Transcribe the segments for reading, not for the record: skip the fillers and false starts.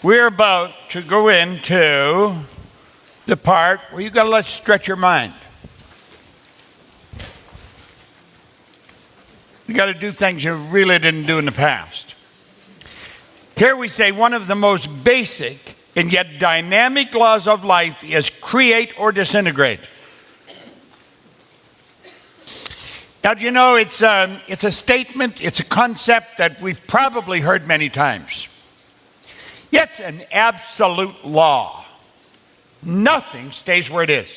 We're about to go into the part where you've got to let stretch your mind. You got to do things you really didn't do in the past. Here we say one of the most basic and yet dynamic laws of life is create or disintegrate. Now, do you know, it's a statement, it's a concept that we've probably heard many times. It's an absolute law. Nothing stays where it is.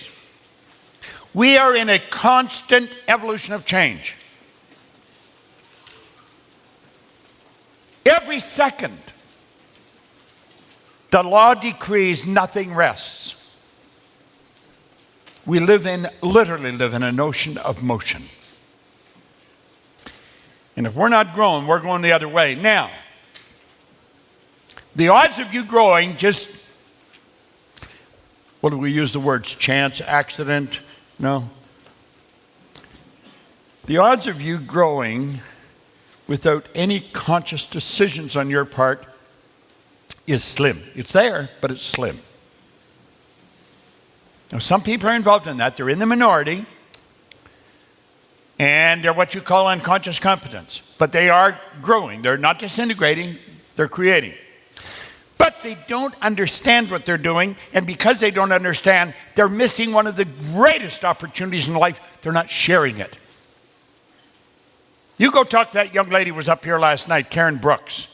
We are in a constant evolution of change. Every second, the law decrees, nothing rests. We literally live in an ocean of motion. And if we're not growing, we're going the other way. Now, the odds of you growing just, what do we use the words? Chance, accident? No. The odds of you growing without any conscious decisions on your part is slim. It's there, but it's slim. Now, some people are involved in that. They're in the minority. And they're what you call unconscious competence. But they are growing. They're not disintegrating. They're creating. But they don't understand what they're doing, and because they don't understand, they're missing one of the greatest opportunities in life. They're not sharing it. You go talk to that young lady who was up here last night, Karen Brooks.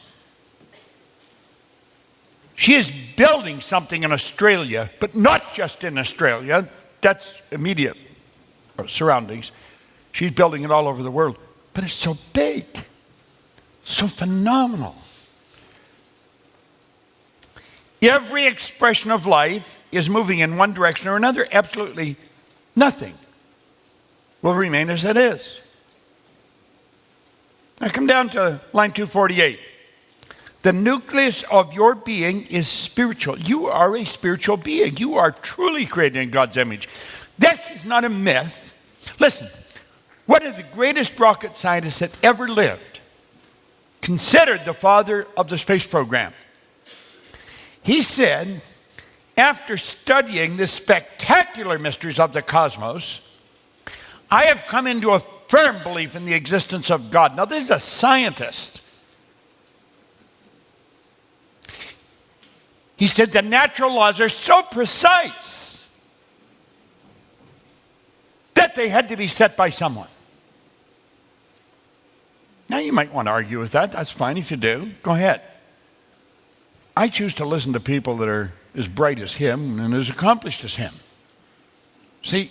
She is building something in Australia, but not just in Australia. That's immediate surroundings. She's building it all over the world. But it's so big, so phenomenal. Every expression of life is moving in one direction or another. Absolutely nothing will remain as it is. Now come down to line 248. The nucleus of your being is spiritual. You are a spiritual being. You are truly created in God's image. This is not a myth. Listen, one of the greatest rocket scientists that ever lived, considered the father of the space program. He said, after studying the spectacular mysteries of the cosmos, I have come into a firm belief in the existence of God. Now, this is a scientist. He said the natural laws are so precise that they had to be set by someone. Now, you might want to argue with that. That's fine if you do. Go ahead. I choose to listen to people that are as bright as him and as accomplished as him. See,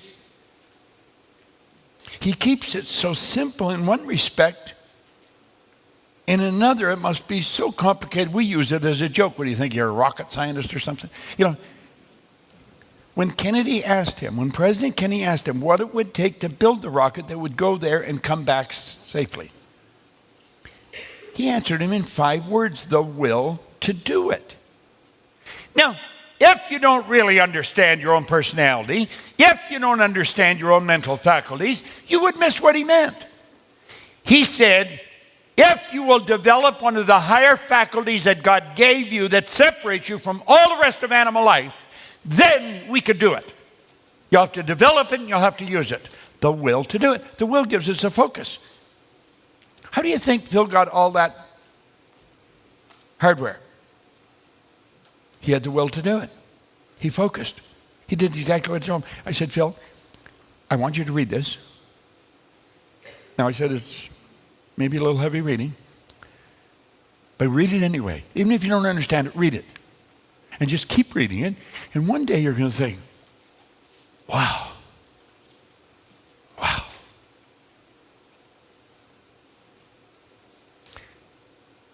he keeps it so simple in one respect. In another, it must be so complicated. We use it as a joke. What do you think? You're a rocket scientist or something? You know, when President Kennedy asked him what it would take to build the rocket that would go there and come back safely, he answered him in 5 words: the will to do it. Now, if you don't really understand your own personality, if you don't understand your own mental faculties, you would miss what he meant. He said, if you will develop one of the higher faculties that God gave you that separates you from all the rest of animal life, then we could do it. You'll have to develop it and you'll have to use it. The will to do it. The will gives us a focus. How do you think Phil got all that hardware? He had the will to do it. He focused. He did exactly what I told him. I said, Phil, I want you to read this. Now, I said it's maybe a little heavy reading, but read it anyway. Even if you don't understand it, read it. And just keep reading it. And one day you're going to think, wow. Wow.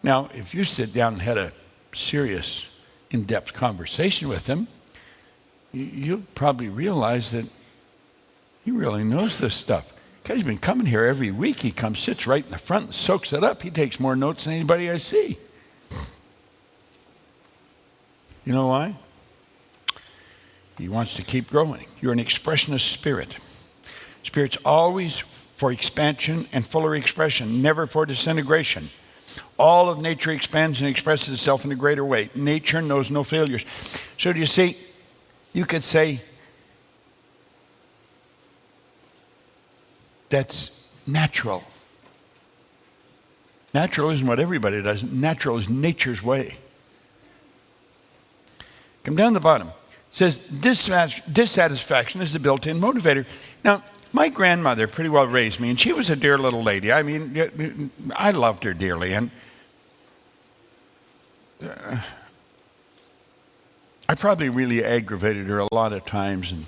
Now, if you sit down and had a serious, in-depth conversation with him, you'll probably realize that he really knows this stuff. Guy's been coming here every week. He comes, sits right in the front and soaks it up. He takes more notes than anybody I see. You know why? He wants to keep growing. You're an expression of spirit. Spirit's always for expansion and fuller expression, never for disintegration. All of nature expands and expresses itself in a greater way. Nature knows no failures. So do you see, you could say that's natural. Natural isn't what everybody does. Natural is nature's way. Come down the bottom. It says dissatisfaction is a built-in motivator. Now, my grandmother pretty well raised me, and she was a dear little lady. I mean, I loved her dearly, and I probably really aggravated her a lot of times, and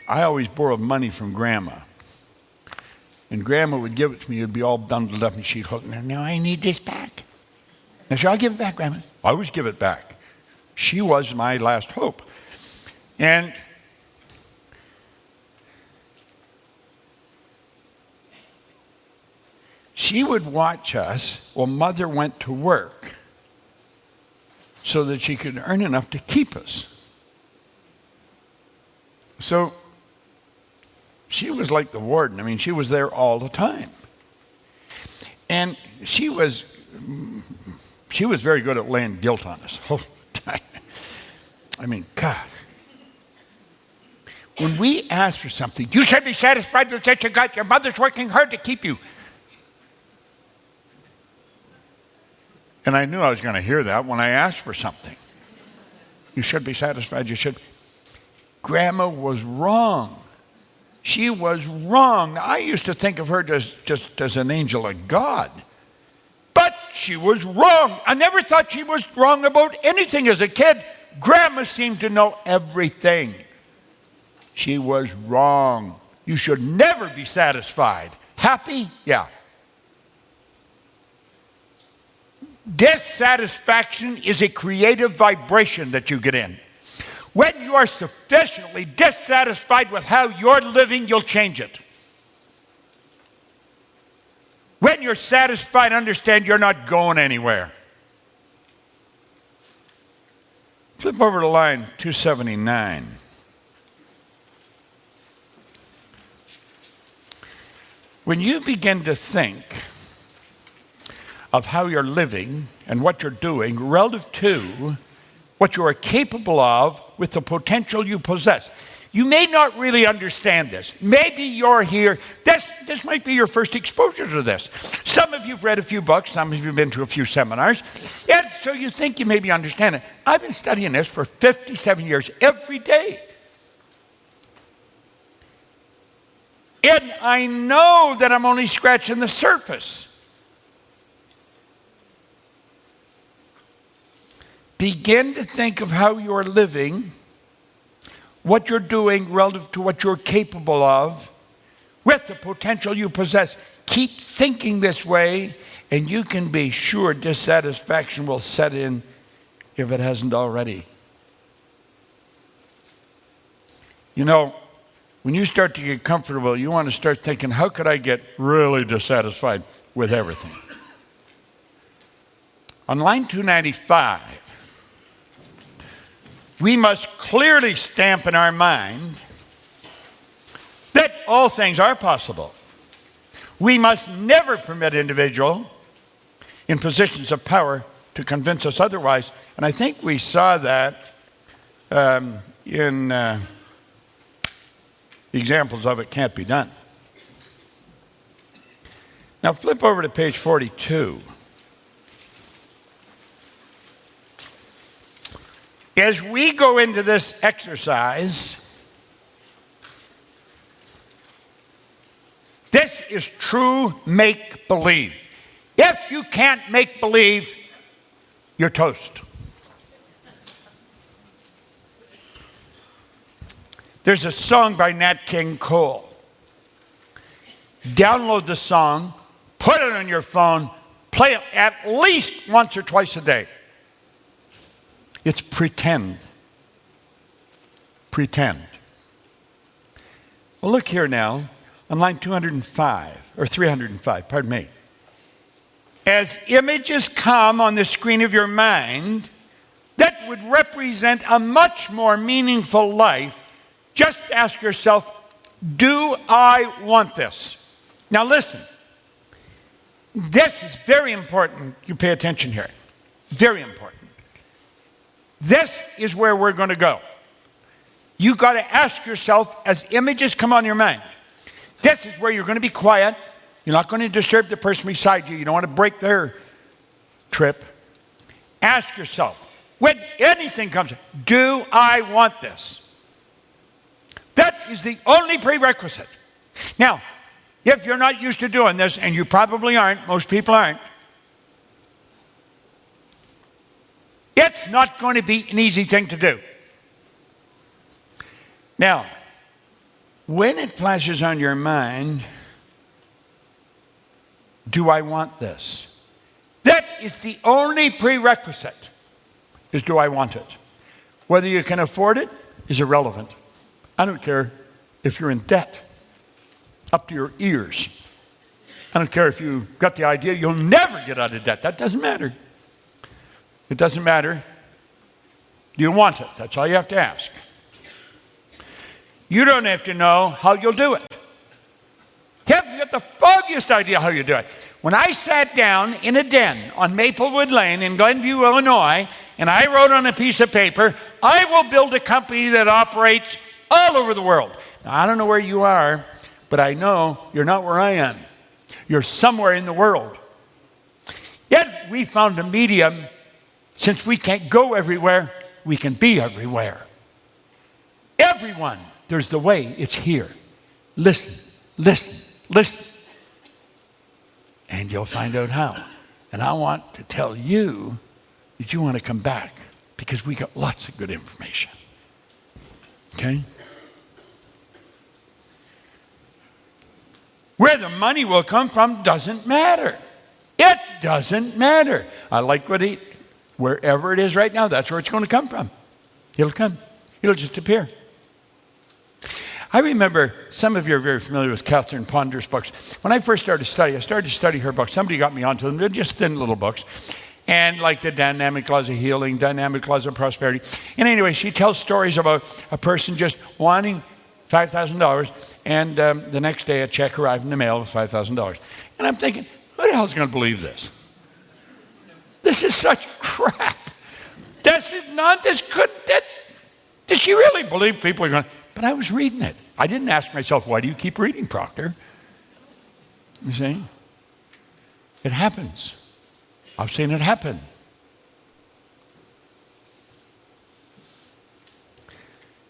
I always borrowed money from Grandma. And Grandma would give it to me. It would be all bundled up, and she'd hook me. Now, I need this back. Now, shall I give it back, Grandma? I always give it back. She was my last hope. And she would watch us while Mother went to work so that she could earn enough to keep us. So she was like the warden. I mean, she was there all the time. And she was very good at laying guilt on us. I mean, God. When we ask for something, you should be satisfied with what you got. Your mother's working hard to keep you. And I knew I was going to hear that when I asked for something. You should be satisfied. You should. Grandma was wrong. She was wrong. I used to think of her just as an angel of God. But she was wrong. I never thought she was wrong about anything as a kid. Grandma seemed to know everything. She was wrong. You should never be satisfied. Happy? Yeah. Dissatisfaction is a creative vibration that you get in. When you are sufficiently dissatisfied with how you're living, you'll change it. When you're satisfied, understand you're not going anywhere. Flip over to line 279. When you begin to think of how you're living and what you're doing relative to what you are capable of with the potential you possess. You may not really understand this. Maybe you're here. This might be your first exposure to this. Some of you have read a few books. Some of you have been to a few seminars. And so you think you maybe understand it. I've been studying this for 57 years, every day. And I know that I'm only scratching the surface. Begin to think of how you're living, what you're doing relative to what you're capable of, with the potential you possess. Keep thinking this way, and you can be sure dissatisfaction will set in if it hasn't already. You know, when you start to get comfortable, you want to start thinking, how could I get really dissatisfied with everything? On line 295, we must clearly stamp in our mind that all things are possible. We must never permit individual in positions of power to convince us otherwise. And I think we saw that in the examples of it can't be done. Now flip over to page 42. As we go into this exercise, this is true make-believe. If you can't make believe, you're toast. There's a song by Nat King Cole. Download the song, put it on your phone, play it at least once or twice a day. It's pretend. Pretend. Well, look here now on line 205, or 305, pardon me. As images come on the screen of your mind that would represent a much more meaningful life, just ask yourself, do I want this? Now listen. this is very important. You pay attention here. Very important. This is where we're going to go. You got to ask yourself as images come on your mind. This is where you're going to be quiet. You're not going to disturb the person beside you. You don't want to break their trip. Ask yourself, when anything comes, do I want this? That is the only prerequisite. Now, if you're not used to doing this, and you probably aren't, most people aren't, it's not going to be an easy thing to do. Now, when it flashes on your mind, do I want this? That is the only prerequisite, is do I want it? Whether you can afford it is irrelevant. I don't care if you're in debt up to your ears. I don't care if you got the idea you'll never get out of debt. That doesn't matter. It doesn't matter. Do you want it? That's all you have to ask. You don't have to know how you'll do it. You haven't got the foggiest idea how you do it. When I sat down in a den on Maplewood Lane in Glenview, Illinois, and I wrote on a piece of paper, I will build a company that operates all over the world. Now, I don't know where you are, but I know you're not where I am. You're somewhere in the world. Yet we found a medium. Since we can't go everywhere, we can be everywhere. Everyone, there's the way, it's here. Listen, listen, listen. And you'll find out how. And I want to tell you that you want to come back because we got lots of good information. Okay? Where the money will come from doesn't matter. It doesn't matter. I like what wherever it is right now, that's where it's going to come from. It'll come. It'll just appear. I remember, some of you are very familiar with Catherine Ponder's books. When I first started to study her books. Somebody got me onto them. They're just thin little books. And like the dynamic laws of healing, dynamic laws of prosperity. And anyway, she tells stories about a person just wanting $5,000, and the next day a check arrived in the mail with $5,000. And I'm thinking, who the hell is going to believe this? This is such crap. This is not, does she really believe people are going to? But I was reading it. I didn't ask myself, why do you keep reading, Proctor? You see? It happens. I've seen it happen.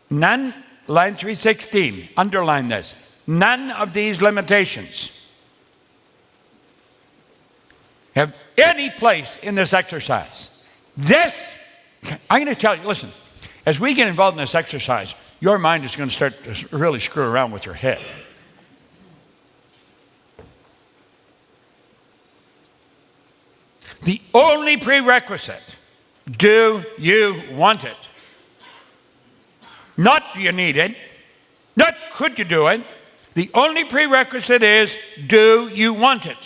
None, line 316, underline this. None of these limitations have any place in this exercise. This, I'm going to tell you, listen, as we get involved in this exercise, your mind is going to start to really screw around with your head. The only prerequisite, do you want it? Not do you need it, not could you do it. The only prerequisite is, do you want it?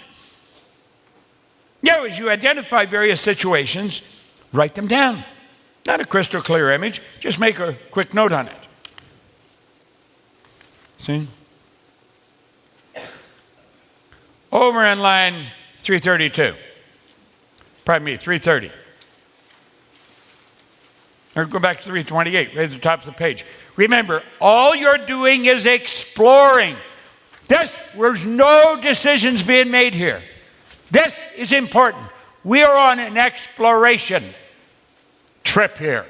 Now, as you identify various situations, write them down. Not a crystal clear image, just make a quick note on it. See? Over in line 332. Pardon me, 330. Or go back to 328, right at the top of the page. Remember, all you're doing is exploring. There's no decisions being made here. This is important. We are on an exploration trip here.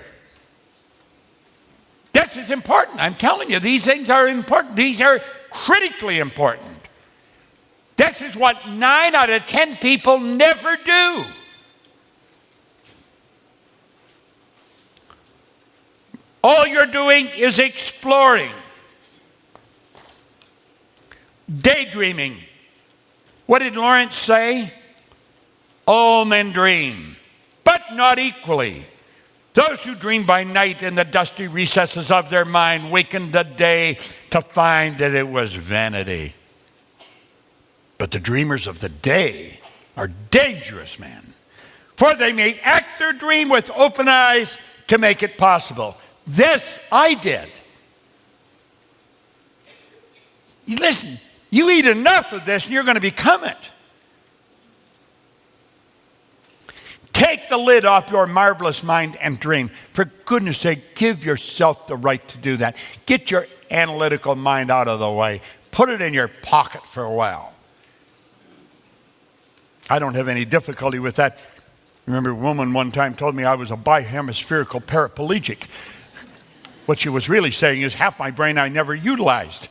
This is important. I'm telling you, these things are important. These are critically important. This is what 9 out of 10 people never do. All you're doing is exploring. Daydreaming. What did Lawrence say? All men dream, but not equally. Those who dream by night in the dusty recesses of their mind waken the day to find that it was vanity. But the dreamers of the day are dangerous men, for they may act their dream with open eyes to make it possible. This I did. You listen, you eat enough of this and you're going to become it. Take the lid off your marvelous mind and dream. For goodness sake, give yourself the right to do that. Get your analytical mind out of the way. Put it in your pocket for a while. I don't have any difficulty with that. I remember a woman one time told me I was a bihemispherical paraplegic. What she was really saying is half my brain I never utilized.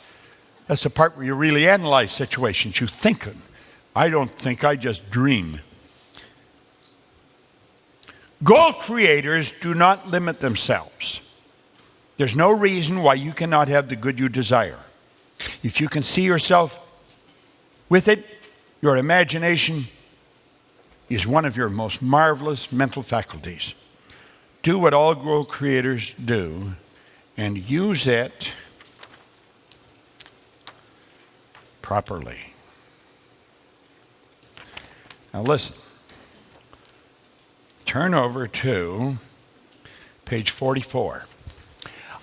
That's the part where you really analyze situations. You think. I don't think, I just dream. Goal creators do not limit themselves. There's no reason why you cannot have the good you desire. If you can see yourself with it, your imagination is one of your most marvelous mental faculties. Do what all goal creators do and use it properly. Now listen. Turn over to page 44.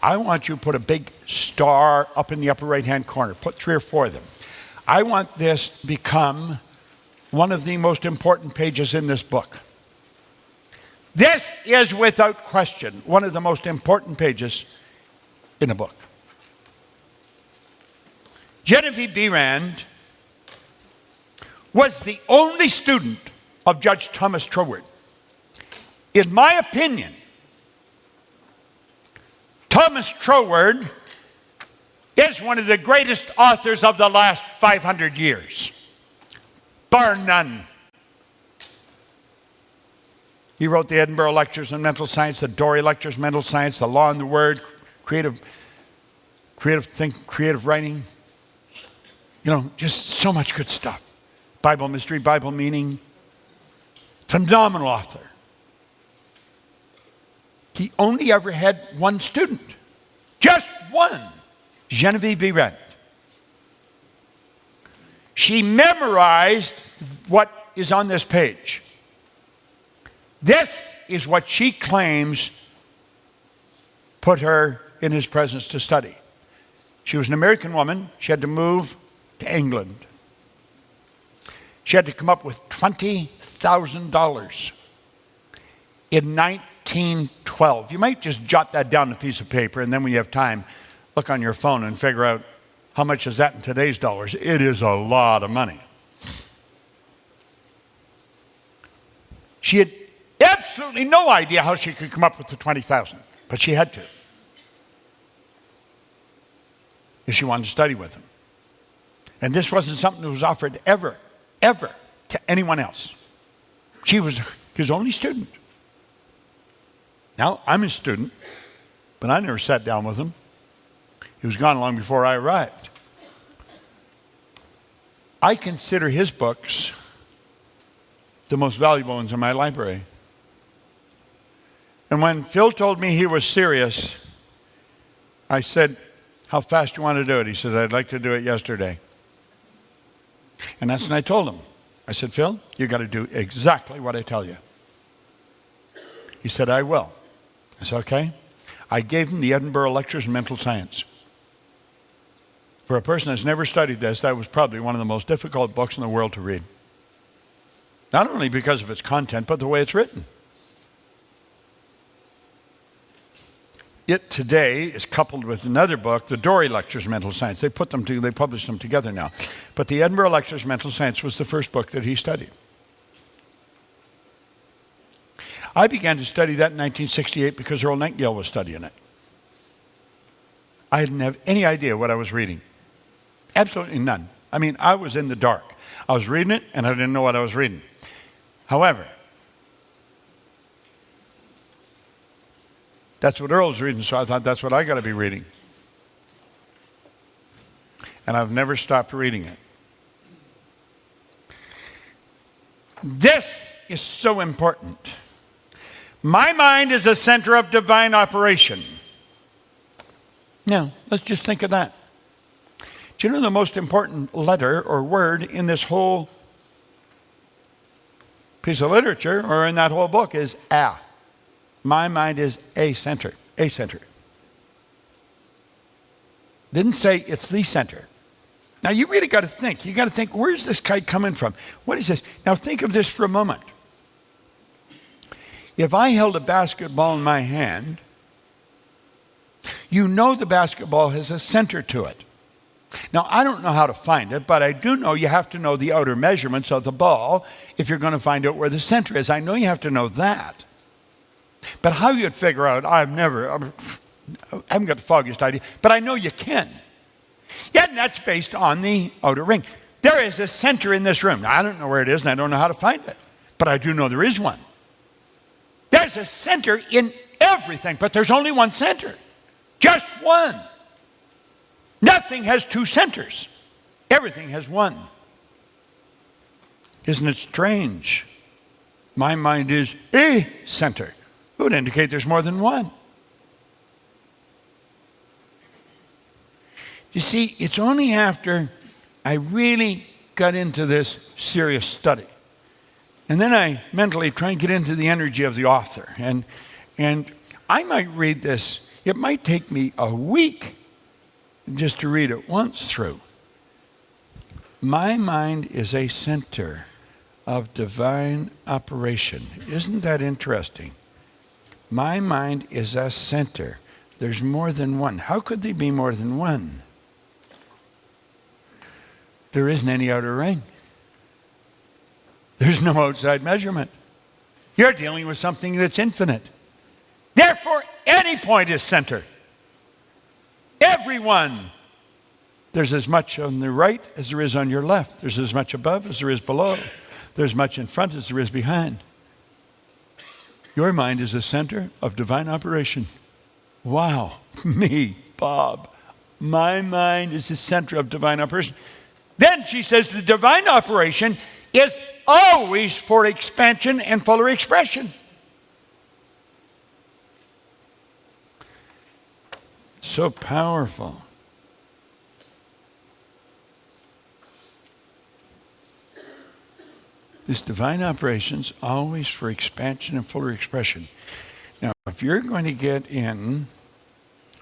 I want you to put a big star up in the upper right-hand corner. Put 3 or 4 of them. I want this to become one of the most important pages in this book. This is, without question, one of the most important pages in the book. Genevieve Behrend was the only student of Judge Thomas Troward. In my opinion, Thomas Troward is one of the greatest authors of the last 500 years, bar none. He wrote the Edinburgh Lectures on Mental Science, the Dory Lectures on Mental Science, the Law and the Word, creative writing. You know, just so much good stuff. Bible mystery, Bible meaning. Phenomenal author. He only ever had one student. Just one. Genevieve Behrend. She memorized what is on this page. This is what she claims put her in his presence to study. She was an American woman. She had to move to England. She had to come up with $20,000 in 1912. You might just jot that down on a piece of paper, and then when you have time, look on your phone and figure out how much is that in today's dollars. It is a lot of money. She had absolutely no idea how she could come up with the $20,000, but she had to, if she wanted to study with him. And this wasn't something that was offered ever to anyone else. She was his only student. Now, I'm his student, but I never sat down with him. He was gone long before I arrived. I consider his books the most valuable ones in my library. And when Phil told me he was serious, I said, "How fast do you want to do it?" He said, "I'd like to do it yesterday." And that's when I told him. I said, "Phil, you got to do exactly what I tell you." He said, "I will." I said, "Okay." I gave him the Edinburgh Lectures on Mental Science. For a person that's never studied this, that was probably one of the most difficult books in the world to read. Not only because of its content, but the way it's written. It today is coupled with another book, the Dory Lectures on Mental Science. They published them together now. But the Edinburgh Lectures on Mental Science was the first book that he studied. I began to study that in 1968 because Earl Nightingale was studying it. I didn't have any idea what I was reading. Absolutely none. I mean, I was in the dark. I was reading it, and I didn't know what I was reading. However, that's what Earl was reading, so I thought that's what I got to be reading. And I've never stopped reading it. This is so important. My mind is a center of divine operation. Now, let's just think of that. Do you know the most important letter or word in this whole piece of literature or in that whole book is A. My mind is a center. A center. Didn't say it's the center. Now, you really got to think. You got to think, where's this guy coming from? What is this? Now, think of this for a moment. If I held a basketball in my hand, you know the basketball has a center to it. Now, I don't know how to find it, but I do know you have to know the outer measurements of the ball if you're going to find out where the center is. I know you have to know that. But how you'd figure out, I haven't got the foggiest idea, but I know you can. Yeah, and that's based on the outer ring. There is a center in this room. Now, I don't know where it is, and I don't know how to find it, but I do know there is one. There's a center in everything, but there's only one center. Just one. Nothing has two centers. Everything has one. Isn't it strange? My mind is a center. It would indicate there's more than one. You see, it's only after I really got into this serious study. And then I mentally try and get into the energy of the author. And I might read this. It might take me a week just to read it once through. My mind is a center of divine operation. Isn't that interesting? My mind is a center. There's more than one. How could there be more than one? There isn't any outer ring. There's no outside measurement. You're dealing with something that's infinite. Therefore, any point is center. Everyone. There's as much on the right as there is on your left. There's as much above as there is below. There's as much in front as there is behind. Your mind is the center of divine operation. Wow. Me, Bob. My mind is the center of divine operation. Then she says the divine operation is always for expansion and fuller expression. So powerful. This divine operation's always for expansion and fuller expression. Now, if you're going to get in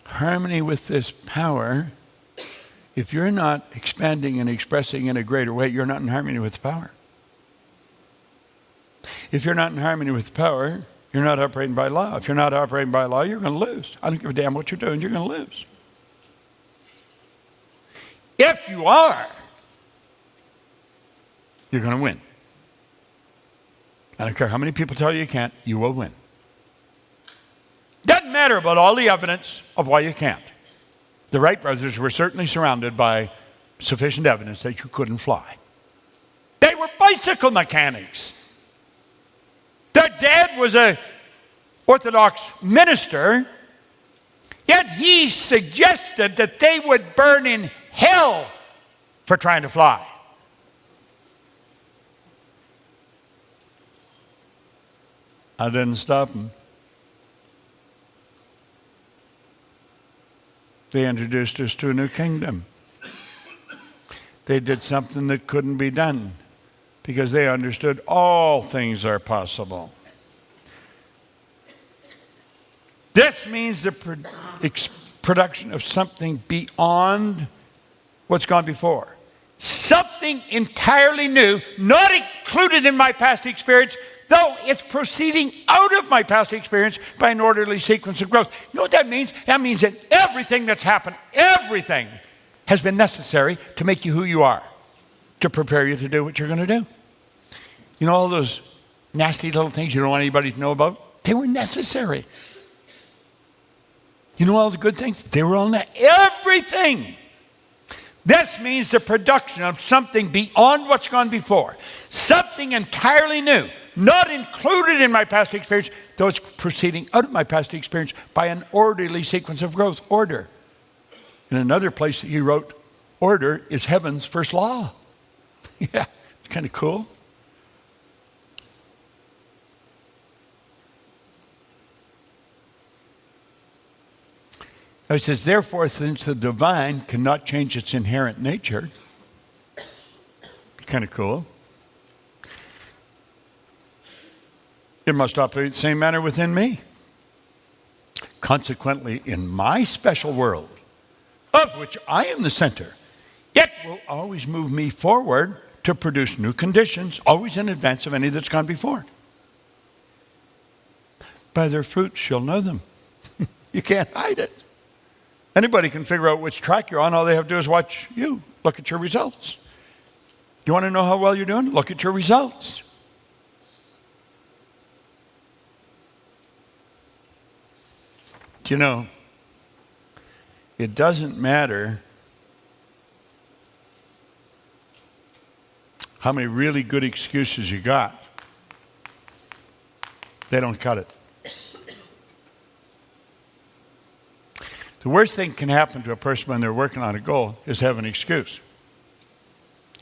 harmony with this power, if you're not expanding and expressing in a greater way, you're not in harmony with the power. If you're not in harmony with the power, you're not operating by law. If you're not operating by law, you're going to lose. I don't give a damn what you're doing, you're going to lose. If you are, you're going to win. I don't care how many people tell you you can't, you will win. Doesn't matter about all the evidence of why you can't. The Wright brothers were certainly surrounded by sufficient evidence that you couldn't fly. They were bicycle mechanics. Their dad was an Orthodox minister, yet he suggested that they would burn in hell for trying to fly. I didn't stop them. They introduced us to a new kingdom. They did something that couldn't be done because they understood all things are possible. This means the production of something beyond what's gone before. Something entirely new, not included in my past experience, though it's proceeding out of my past experience by an orderly sequence of growth. You know what that means? That means that everything that's happened, everything has been necessary to make you who you are, to prepare you to do what you're going to do. You know all those nasty little things you don't want anybody to know about? They were necessary. You know all the good things? They were all everything. This means the production of something beyond what's gone before. Something entirely new, not included in my past experience, though it's proceeding out of my past experience by an orderly sequence of growth. Order. In another place that he wrote, order is heaven's first law. Yeah, it's kind of cool. He says, therefore, since the divine cannot change its inherent nature, kind of cool, it must operate the same manner within me. Consequently, in my special world, of which I am the center, it will always move me forward to produce new conditions, always in advance of any that's gone before. By their fruits you'll know them. You can't hide it. Anybody can figure out which track you're on. All they have to do is watch you. Look at your results. You want to know how well you're doing? Look at your results. Do you know, it doesn't matter how many really good excuses you got. They don't cut it. The worst thing can happen to a person when they're working on a goal is to have an excuse.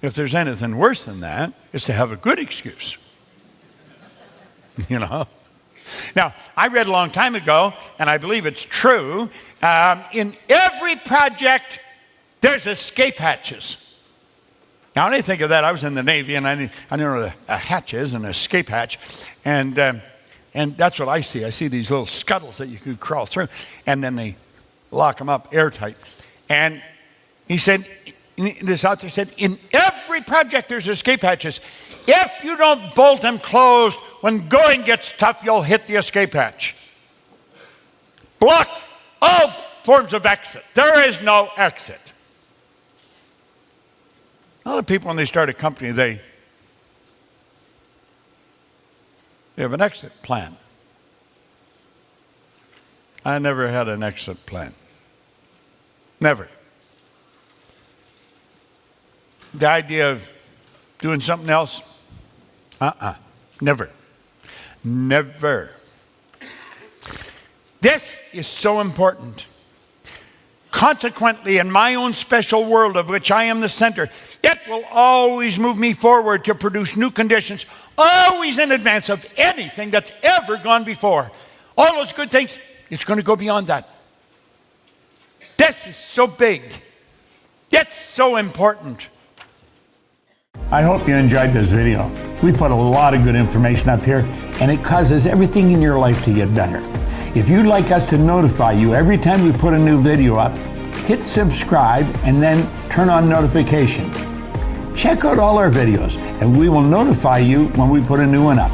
If there's anything worse than that, it's to have a good excuse. You know? Now, I read a long time ago, and I believe it's true, in every project, there's escape hatches. Now, when I think of that, I was in the Navy, and I know what a hatch is, an escape hatch, and that's what I see. I see these little scuttles that you could crawl through, and then they lock them up airtight. And he said, this author said, in every project there's escape hatches. If you don't bolt them closed, when going gets tough, you'll hit the escape hatch. Block all forms of exit. There is no exit. A lot of people, when they start a company, they have an exit plan. I never had an exit plan. Never. The idea of doing something else? Never. Never. This is so important. Consequently, in my own special world of which I am the center, it will always move me forward to produce new conditions, always in advance of anything that's ever gone before. All those good things, it's going to go beyond that. This is so big. It's so important. I hope you enjoyed this video. We put a lot of good information up here, and it causes everything in your life to get better. If you'd like us to notify you every time we put a new video up, hit subscribe and then turn on notifications. Check out all our videos, and we will notify you when we put a new one up.